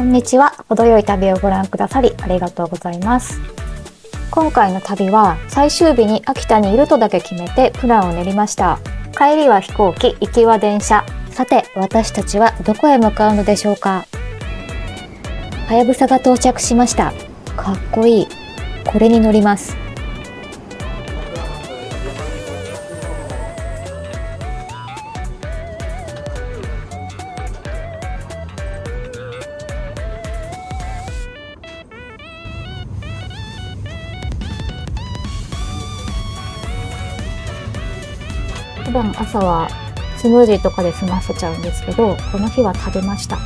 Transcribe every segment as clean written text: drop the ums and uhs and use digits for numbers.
んにちは。程よい旅をご覧くださりありがとうございます。今回の旅は最終日に秋田にいるとだけ決めてプランを練りました。帰りは飛行機、行きは電車。さて、私たちはどこへ向かうのでしょうか。はやぶさが到着しました。かっこいい。これに乗ります。普段朝はスムージーとかで済ませちゃうんですけど、この日は食べました。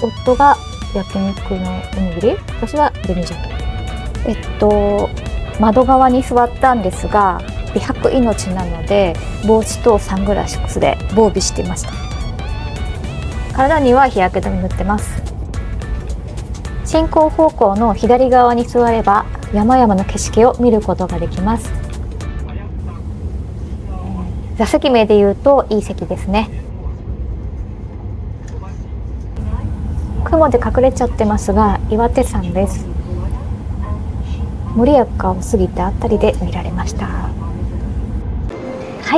夫が焼肉のおにぎり、私は紅鮭。窓側に座ったんですが、美白命なので帽子とサングラスで防備していました。体には日焼け止め塗ってます。進行方向の左側に座れば山々の景色を見ることができます。座席名で言うといい席ですね。雲で隠れちゃってますが、岩手山です。盛岡を過ぎたあたりで見られました。は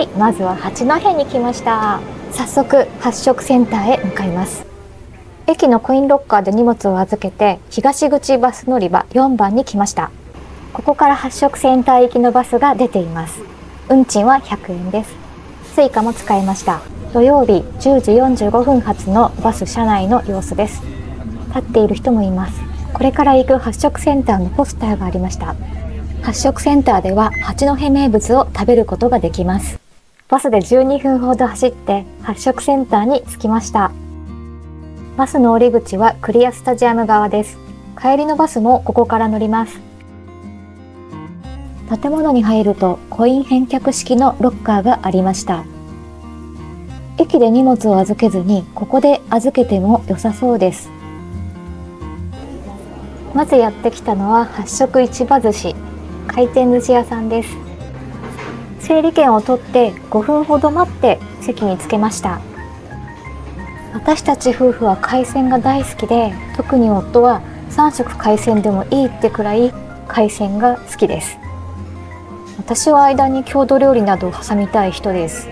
い、まずは八戸に来ました。早速発食センターへ向かいます。駅のコインロッカーで荷物を預けて東口バス乗り場4番に来ました。ここから発食センター行きのバスが出ています。運賃は100円です。スイカも使いました。土曜日10時45分発のバス車内の様子です。立っている人もいます。これから行く発食センターのポスターがありました。発食センターでは八戸名物を食べることができます。バスで12分ほど走って発食センターに着きました。バスの降り口はクリアスタジアム側です。帰りのバスもここから乗ります。建物に入るとコイン返却式のロッカーがありました。駅で荷物を預けずにここで預けても良さそうです。まずやってきたのは発食市場寿司、回転寿司屋さんです。整理券を取って5分ほど待って席に着けました。私たち夫婦は海鮮が大好きで、特に夫は3食海鮮でもいいってくらい海鮮が好きです。私は間に郷土料理などを挟みたい人です。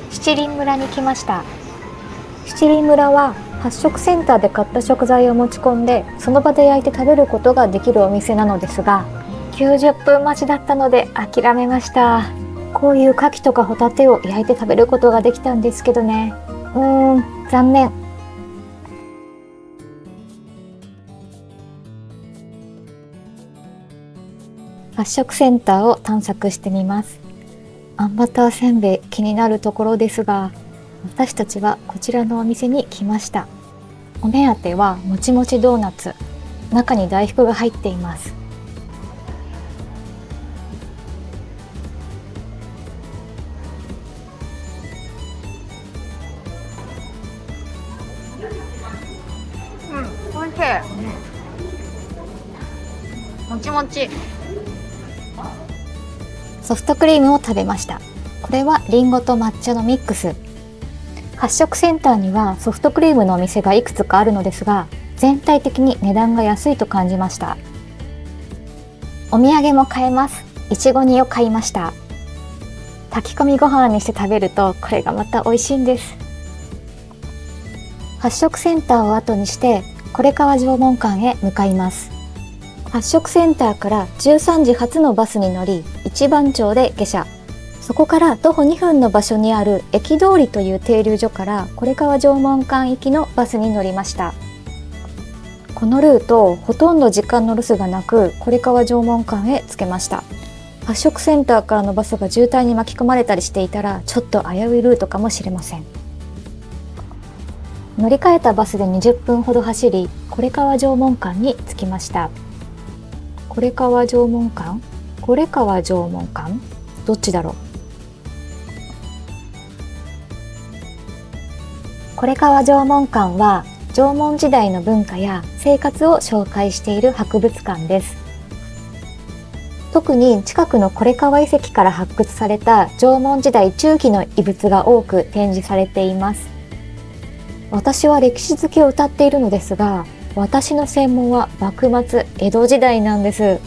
七輪村に来ました。七輪村は発食センターで買った食材を持ち込んでその場で焼いて食べることができるお店なのですが、90分待ちだったので諦めました。こういう牡蠣とかホタテを焼いて食べることができたんですけどね。残念。発食センターを探索してみます。あんバターせんべい気になるところですが、私たちはこちらのお店に来ました。お目当てはもちもちドーナツ。中に大福が入っています。おいしい。もちもち。ソフトクリームを食べました。これはリンゴと抹茶のミックス。発食センターにはソフトクリームのお店がいくつかあるのですが、全体的に値段が安いと感じました。お土産も買えます。いちご煮を買いました。炊き込みご飯にして食べるとこれがまた美味しいんです。発食センターを後にして是川縄文館へ向かいます。発食センターから13時発のバスに乗り、一番町で下車。そこから徒歩2分の場所にある駅通りという停留所から是川縄文館行きのバスに乗りました。このルートほとんど時間の留守がなく、是川縄文館へ着けました。発色センターからのバスが渋滞に巻き込まれたりしていたらちょっと危ういルートかもしれません。乗り換えたバスで20分ほど走り、是川城門館に着きました。是川城門館？是川城門館？どっちだろう。是川城門館は縄文時代の文化や生活を紹介している博物館です。特に近くの是川遺跡から発掘された縄文時代中期の遺物が多く展示されています。私は歴史好きを謳っているのですが、私の専門は幕末江戸時代なんです。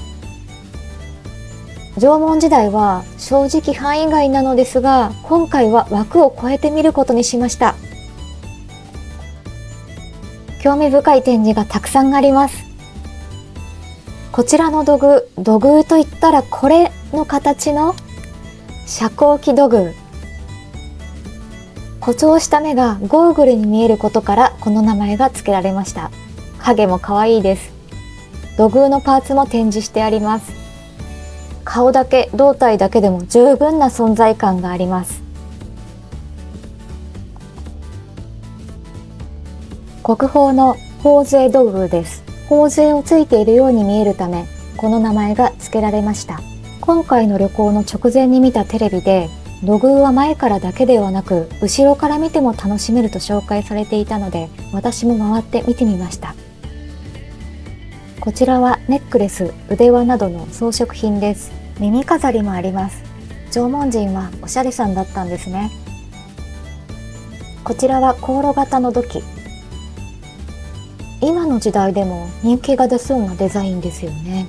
縄文時代は正直範囲外なのですが、今回は枠を超えてみることにしました。興味深い展示がたくさんあります。こちらの土偶といったらこれの形の遮光器土偶。誇張した目がゴーグルに見えることからこの名前が付けられました。影も可愛いです。土偶のパーツも展示してあります。顔だけ、胴体だけでも十分な存在感があります。国宝の頬杖土偶です。頬杖をついているように見えるため、この名前が付けられました。今回の旅行の直前に見たテレビで、土偶は前からだけではなく、後ろから見ても楽しめると紹介されていたので、私も回って見てみました。こちらはネックレス、腕輪などの装飾品です。耳飾りもあります。縄文人はおしゃれさんだったんですね。こちらは香炉型の土器。今の時代でも人気が出そうなデザインですよね。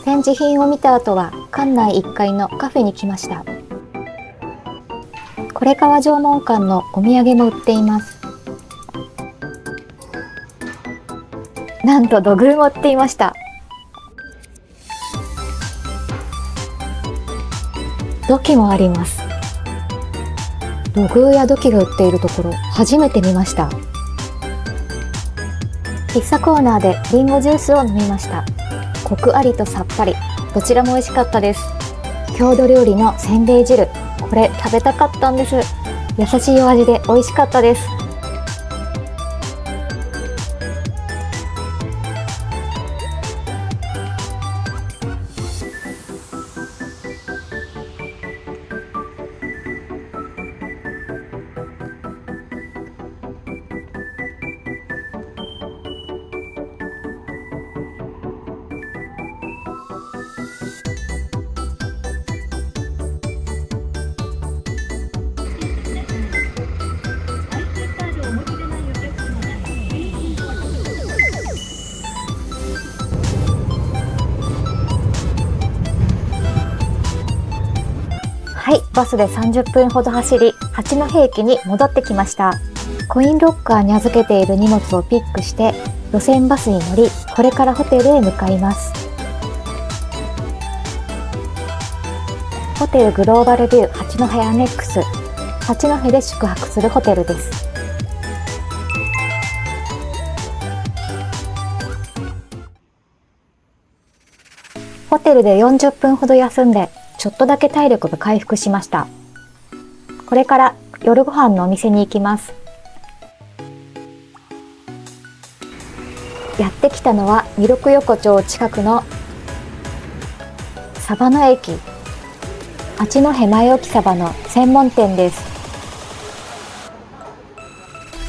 展示品を見た後は館内1階のカフェに来ました。是川城門館のお土産も売っています。なんと土偶も売っていました。土器もあります。土偶や土器が売っているところ初めて見ました。喫茶コーナーでリンゴジュースを飲みました。コクありとさっぱり、どちらも美味しかったです。郷土料理のせんべい汁、これ食べたかったんです。優しいお味で美味しかったです。はい、バスで30分ほど走り、八戸駅に戻ってきました。コインロッカーに預けている荷物をピックして、路線バスに乗り、これからホテルへ向かいます。ホテルグローバルビュー八戸アネックス、八戸で宿泊するホテルです。ホテルで40分ほど休んで、ちょっとだけ体力が回復しました。これから夜ご飯のお店に行きます。やってきたのは弥勒横丁近くのサバの駅、八戸前置サバの専門店です。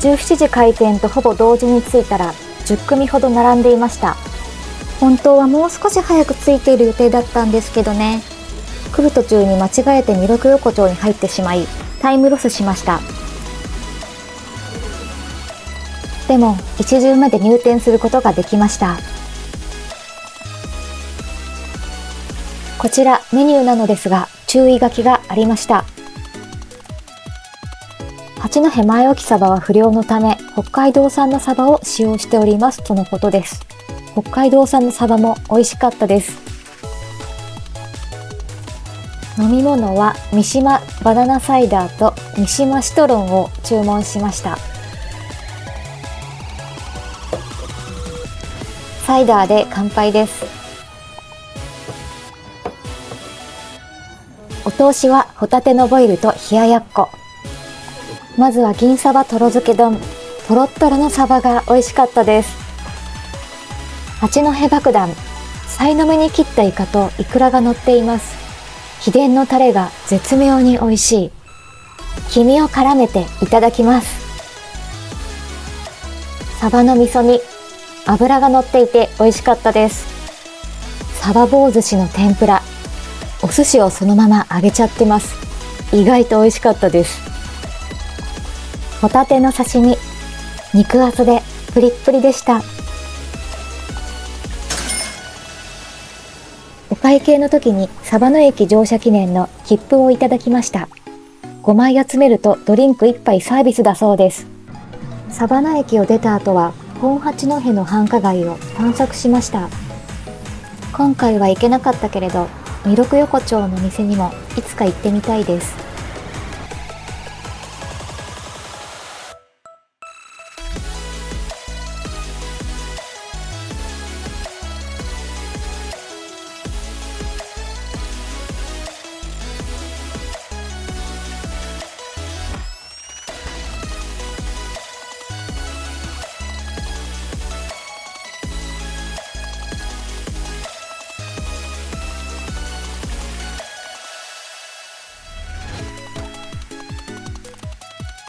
17時開店とほぼ同時に着いたら10組ほど並んでいました。本当はもう少し早く着いている予定だったんですけどね。来る途中に間違えて弥勒横丁に入ってしまい、タイムロスしました。でも1重まで入店することができました。こちらメニューなのですが、注意書きがありました。八戸前置サバは不良のため、北海道産のサバを使用しておりますとのことです。北海道産のサバも美味しかったです。飲み物は三島バナナサイダーと三島シトロンを注文しました。サイダーで乾杯です。お通しはホタテのボイルと冷ややっこ。まずは銀サバとろ漬け丼。とろっとろのサバが美味しかったです。八戸爆弾。さいの目に切ったイカとイクラが乗っています。秘伝のタレが絶妙に美味しい。黄身を絡めていただきます。サバの味噌煮。脂が乗っていて美味しかったです。サバ棒寿司の天ぷら。お寿司をそのまま揚げちゃってます。意外と美味しかったです。ホタテの刺身。肉厚でプリップリでした。お会計の時にサバの駅乗車記念の切符をいただきました。5枚集めるとドリンク1杯サービスだそうです。サバの駅を出た後は本八戸の繁華街を探索しました。今回は行けなかったけれど、弥勒横丁の店にもいつか行ってみたいです。